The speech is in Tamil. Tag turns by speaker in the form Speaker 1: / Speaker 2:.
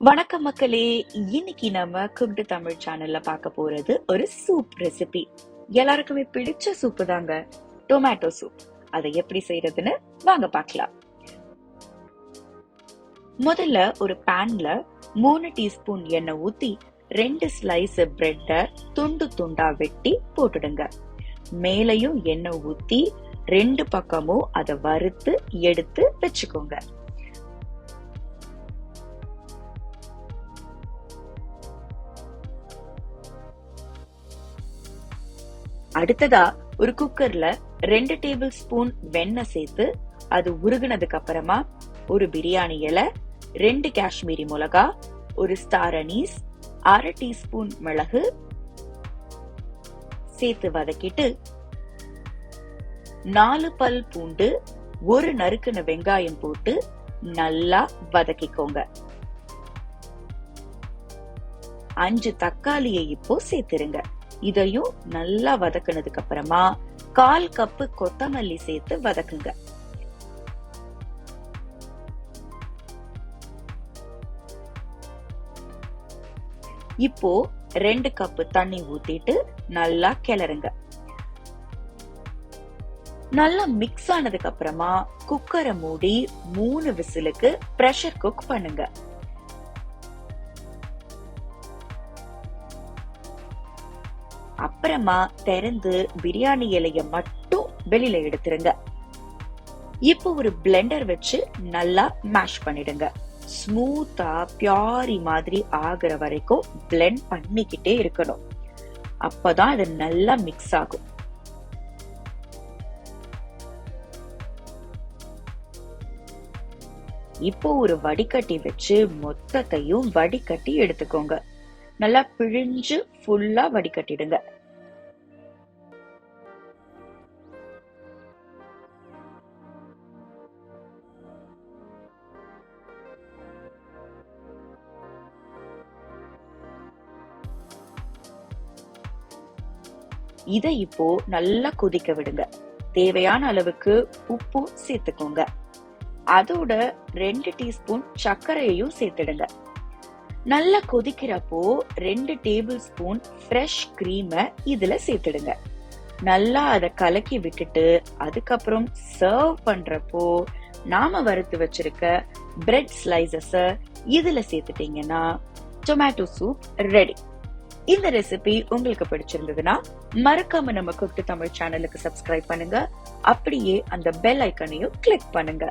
Speaker 1: வணக்கம் மக்களே. இன்னைக்கு நம்ம குக்டு தமிழ் சேனல்ல பார்க்க போறது ஒரு சூப் ரெசிபி. எல்லாருக்குமே பிடிச்ச சூப்பு தாங்க, டொமேட்டோ சூப். அதை எப்படி செய்யறதுன்னு வாங்க பார்க்கலாம். முதல்ல ஒரு பேன்ல 3 டீஸ்பூன் எண்ணெய் ஊத்தி 2 ஸ்லைஸ் பிரெட்ட துண்டு துண்டா வெட்டி போட்டுடுங்க. மேலையும் எண்ணெய் ஊத்தி 2 பக்கமும் அதை வறுத்து எடுத்து வச்சுக்கோங்க. அடுத்ததா ஒரு குக்கர்ல 2 டேபிள் ஸ்பூன் வெண்ணெய் சேர்த்து அது உருகுனதுக்கு அப்புறமா ஒரு பிரியாணி இலை, 2 காஷ்மீரி மிளகா, ஒரு ஸ்டார் அனீஸ், 1/2 டீஸ்பூன் மிளகு சேர்த்து வதக்கிட்டு 4 பல் பூண்டு, ஒரு நறுக்குன வெங்காயம் போட்டு நல்லா வதக்கிக்கோங்க. 5 தக்காளியை இப்போ சேர்த்துருங்க. இதையும் நல்லா வதக்குனதுக்கு அப்புறமா 1/4 கப்பு கொத்தமல்லி சேர்த்து வதக்குங்க. இப்போ 2 கப்பு தண்ணி ஊத்திட்டு நல்லா கிளறுங்க. நல்லா மிக்ஸ் ஆனதுக்கு அப்புறமா குக்கரை மூடி 3 விசிலுக்கு பிரஷர் குக் பண்ணுங்க. அப்புறமா திறந்து பிரியாணி இலைய மட்டும் வெளியில எடுத்துருங்க. இப்போ ஒரு பிளெண்டர் வச்சு நல்லா மேஷ் பண்ணிடுங்க. ஸ்மூத்தா பியூரி மாதிரி ஆகுற வரைக்கும் பிளெண்ட் பண்ணிக்கிட்டே இருக்கணும். அப்பதான் இது நல்லா மிக்ஸ் ஆகும். இப்போ ஒரு வடிகட்டி வச்சு மொத்தத்தையும் வடிகட்டி எடுத்துக்கோங்க. நல்லா பிழிஞ்சு ஃபுல்லா வடிகட்டிடுங்க. இதை இப்போ நல்லா கொதிக்க விடுங்க. தேவையான அளவுக்கு உப்பு சேர்த்துக்கோங்க. அதோட 2 டீஸ்பூன் சர்க்கரையையும் சேர்த்துடுங்க. நல்லா கொதிக்கிறப்போ 2 டேபிள் ஸ்பூன் ஃப்ரெஷ் கிரீமை இதுல சேர்த்துடுங்க. நல்லா அதை கலக்கி விட்டுட்டு அதுக்கப்புறம் சர்வ் பண்றப்போ நாம வறுத்து வச்சிருக்க பிரெட் ஸ்லைசஸ இதுல சேர்த்துட்டீங்கன்னா டொமேட்டோ சூப் ரெடி. இந்த ரெசிபி உங்களுக்கு பிடிச்சிருந்ததுன்னா மறக்காம நம்ம குக்டு தமிழ் சேனலுக்கு சப்ஸ்கிரைப் பண்ணுங்க. அப்படியே அந்த பெல் ஐக்கனையும் கிளிக் பண்ணுங்க.